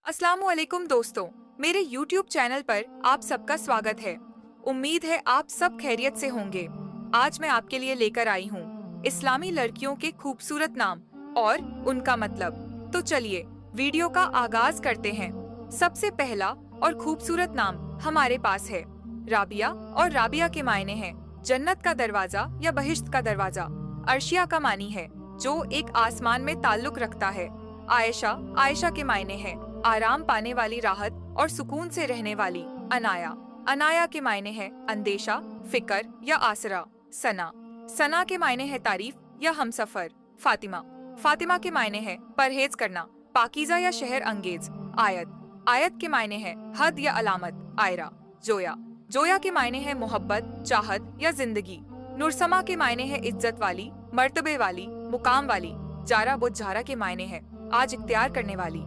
अस्सलामुअलैकुम दोस्तों, मेरे YouTube चैनल पर आप सबका स्वागत है। उम्मीद है आप सब खैरियत से होंगे। आज मैं आपके लिए लेकर आई हूँ इस्लामी लड़कियों के खूबसूरत नाम और उनका मतलब। तो चलिए वीडियो का आगाज करते हैं। सबसे पहला और खूबसूरत नाम हमारे पास है राबिया, और राबिया के मायने हैं जन्नत का दरवाजा या बहिश्त का दरवाजा। अर्शिया का मानी है जो एक आसमान में ताल्लुक रखता है। आयशा, आयशा के मायने हैं आराम पाने वाली, राहत और सुकून से रहने वाली। अनाया, अनाया के मायने हैं अंदेशा, फिकर या आसरा। सना, सना के मायने हैं तारीफ या हमसफर। फातिमा, फातिमा के मायने हैं परहेज करना, पाकीज़ा या शहर अंगेज। आयत, आयत के मायने हैं हद या अलामत। आयरा, जोया, जोया के मायने हैं मोहब्बत, चाहत या जिंदगी। नुरसमा के मायने हैं इज्जत वाली, मर्तबे वाली, मुकाम वाली। जारा बुझारा के मायने हैं आज इख्तियार करने वाली।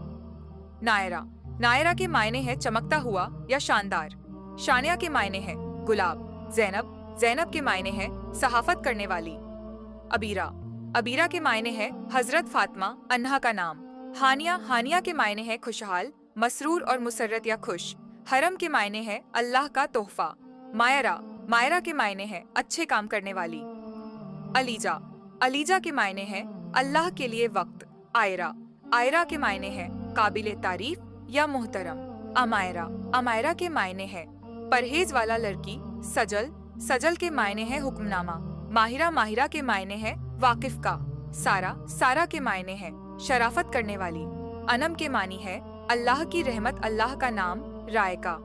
नायरा, नायरा के मायने हैं चमकता हुआ या शानदार। शानिया के मायने हैं गुलाब। जैनब, जैनब के मायने हैं सहाफत करने वाली। अबीरा, अबीरा के मायने हैं हजरत फातिमा अन्हा का नाम। हानिया, हानिया के मायने हैं खुशहाल, मसरूर और मुसर्रत या खुश। हरम के मायने हैं अल्लाह का तोहफा। मायरा, मायरा के मायने हैं अच्छे काम करने वाली। अलीजा, अलीजा के मायने हैं अल्लाह के लिए वक्त। आयरा, आयरा के मायने हैं काबिले तारीफ या मोहतरम। अमायरा, अमायरा के मायने हैं परहेज वाला लड़की। सजल, सजल के मायने हैं हुक्मनामा। माहिरा, माहिरा के मायने हैं वाकिफ का। सारा, सारा के मायने हैं शराफत करने वाली। अनम के मानी है अल्लाह की रहमत, अल्लाह का नाम। रायका,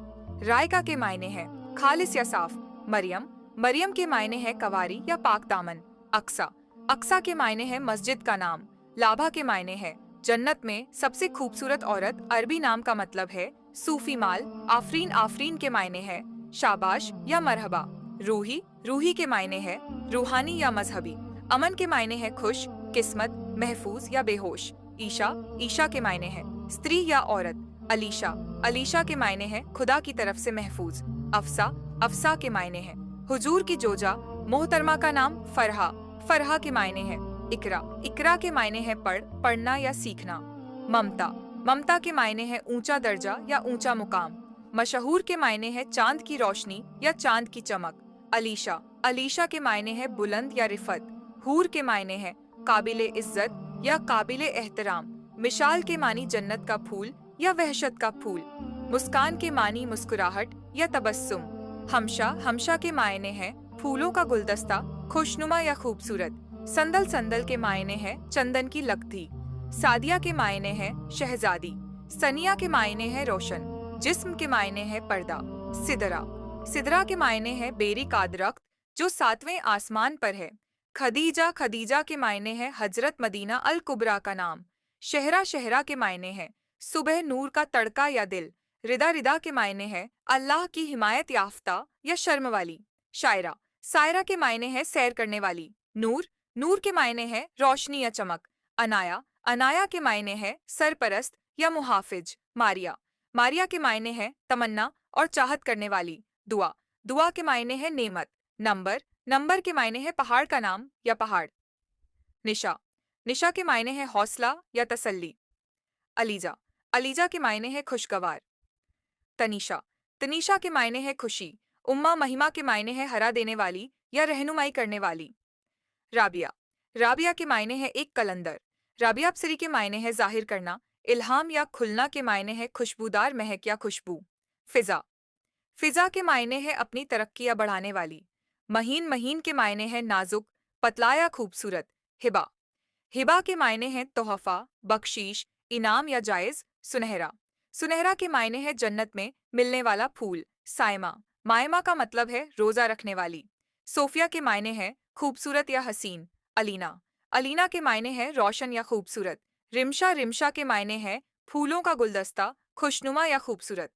रायका के मायने हैं खालिस या साफ। मरियम, मरियम के मायने हैं कवारी या पाक दामन। अक्सा, अक्सा के मायने हैं मस्जिद का नाम। लाभा के मायने हैं जन्नत में सबसे खूबसूरत औरत। अरबी नाम का मतलब है सूफी माल। आफरीन, आफरीन के मायने हैं शाबाश या मरहबा। रूही, रूही के मायने हैं रूहानी या मजहबी। अमन के मायने हैं खुश, किस्मत, महफूज या बेहोश। ईशा, ईशा के मायने हैं स्त्री या औरत। अलीशा, अलीशा के मायने हैं खुदा की तरफ से महफूज। अफसा, अफसा के मायने हैं हुजूर की जोजा। मोहतरमा का नाम फरहा, फरहा के मायने हैं इकरा, इकरा के मायने हैं पढ़, पढ़ना या सीखना। ममता, ममता के मायने हैं ऊंचा दर्जा या ऊंचा मुकाम। मशहूर के मायने हैं चांद की रोशनी या चांद की चमक। अलीशा, अलीशा के मायने हैं बुलंद या रिफत। हूर के मायने हैं काबिले इज्जत या काबिले एहतराम। मिशाल के मानी जन्नत का फूल या वहशत का फूल। मुस्कान के मानी मुस्कुराहट या तबस्सुम। हमशा, हमशा के मायने हैं फूलों का गुलदस्ता, खुशनुमा या खूबसूरत। संदल, संदल के मायने हैं चंदन की लकड़ी। सादिया के मायने हैं शहजादी। सनिया के मायने हैं रोशन। जिस्म के मायने हैं पर्दा। सिदरा, सिदरा के मायने हैं बेरी का दरख्त जो 7वें आसमान पर है। खदीजा, खदीजा के मायने हैं हजरत मदीना अल कुबरा का नाम। शहरा, शहरा के मायने हैं सुबह नूर का तड़का या दिल। रिदा, रिदा के मायने हैं अल्लाह की हिमायत याफ्ता या शर्म वाली। शायरा, सायरा के मायने हैं सैर करने वाली। नूर, नूर के मायने हैं रोशनी या चमक। अनाया, अनाया के मायने हैं सरपरस्त या मुहाफिज। मारिया, मारिया के मायने हैं तमन्ना और चाहत करने वाली। दुआ, दुआ के मायने हैं नेमत। नंबर, नंबर के मायने हैं पहाड़ का नाम या पहाड़। निशा, निशा के मायने हैं हौसला या तसल्ली। अलीजा, अलीजा के मायने हैं खुशगवार। तनीशा, तनीशा के मायने हैं खुशी। उम्मा, महिमा के मायने हैं हरा देने वाली या रहनुमाई करने वाली। राबिया, राबिया के मायने हैं एक कलंदर। राबिया अप्सरी के मायने हैं जाहिर करना। इल्हाम या खुलना के मायने हैं खुशबूदार महक या खुशबू। फिजा, फिजा के मायने हैं अपनी तरक्की या बढ़ाने वाली। महीन, महीन के मायने हैं नाजुक, पतला या खूबसूरत। हिबा, हिबा के मायने हैं तोहफा, बख्शीश, इनाम या जायज। सुनहरा, सुनहरा के मायने हैं जन्नत में मिलने वाला फूल। सायमा, मायमा का मतलब है रोजा रखने वाली। सोफिया के मायने हैं खूबसूरत या हसीन। अलीना, अलीना के मायने हैं रोशन या खूबसूरत। रिमशा, रिमशा के मायने हैं फूलों का गुलदस्ता, खुशनुमा या खूबसूरत।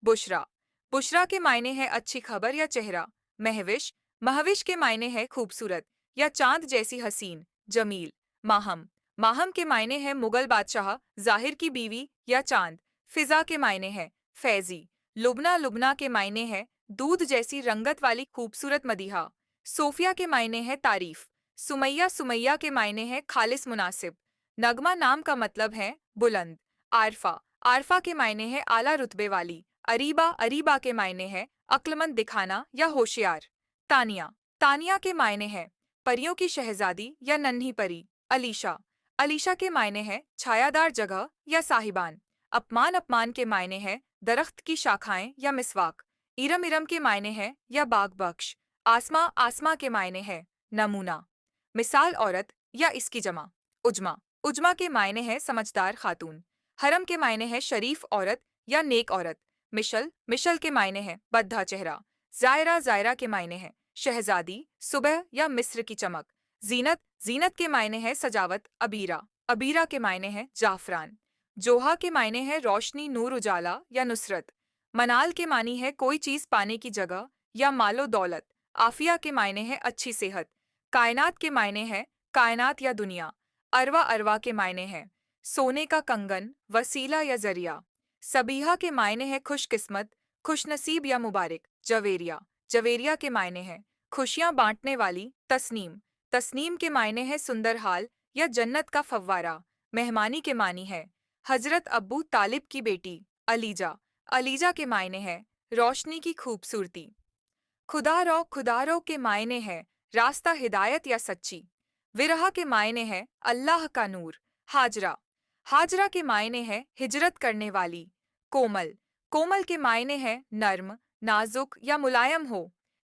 बुशरा, बुशरा के मायने हैं अच्छी खबर या चेहरा। महविश, महविश के मायने हैं खूबसूरत या चांद जैसी हसीन। जमील, माहम, माहम के मायने हैं मुगल बादशाह जाहिर की बीवी या चांद। फिजा के मायने हैं फैजी। लुबना, लुबना के मायने हैं दूध जैसी रंगत वाली खूबसूरत मदीहा। सोफिया के मायने हैं तारीफ। सुमैया, सुमैया के मायने हैं खालिस मुनासिब। नगमा नाम का मतलब है बुलंद। आरफा, आरफा के मायने है आला रुतबे वाली। अरीबा अरीबा के मायने है अक्लमंद दिखाना या होशियार। तानिया तानिया के मायने है परियों की शहजादी या नन्ही परी। अलीशा अलीशा के मायने है छायादार जगह या साहिबान। अपमान अपमान के मायने है दरख्त की शाखाएं या मिसवाक। इरम इरम के मायने है या बाग बख्श। आसमा आसमा के मायने है नमूना। मिसाल औरत या इसकी जमा। उजमा उजमा के मायने है समझदार खातून। हरम के मायने है शरीफ औरत या नेक औरत। मिशल मिशल के मायने है बद्धा चेहरा। जायरा जायरा के मायने है शहजादी सुबह या मिस्र की चमक। जीनत जीनत के मायने है सजावत। अबीरा अबीरा के मायने है जाफरान। जोहा के मायने है रोशनी नूर उजाला या नुसरत। मनाल के मानी है कोई चीज पाने की जगह या मालो दौलत। आफिया के मायने है अच्छी सेहत। कायनात के मायने है कायनात या दुनिया। अरवा अरवा के मायने है सोने का कंगन वसीला या जरिया। सबीहा के मायने है खुशकिस्मत खुशनसीब या मुबारक। जवेरिया जवेरिया के मायने है खुशियां बांटने वाली। तस्नीम तस्नीम के मायने है सुंदर हाल या जन्नत का फव्वारा। मेहमानी के मानी है हजरत अब्बू तालिब की बेटी। अलीजा अलीजा के मायने है रोशनी की खूबसूरती। खुदारो के मायने है रास्ता हिदायत या सच्ची। विरहा के मायने है अल्लाह का नूर। हाजरा हाजरा के मायने है हिजरत करने वाली। कोमल कोमल के मायने है नर्म नाजुक या मुलायम हो।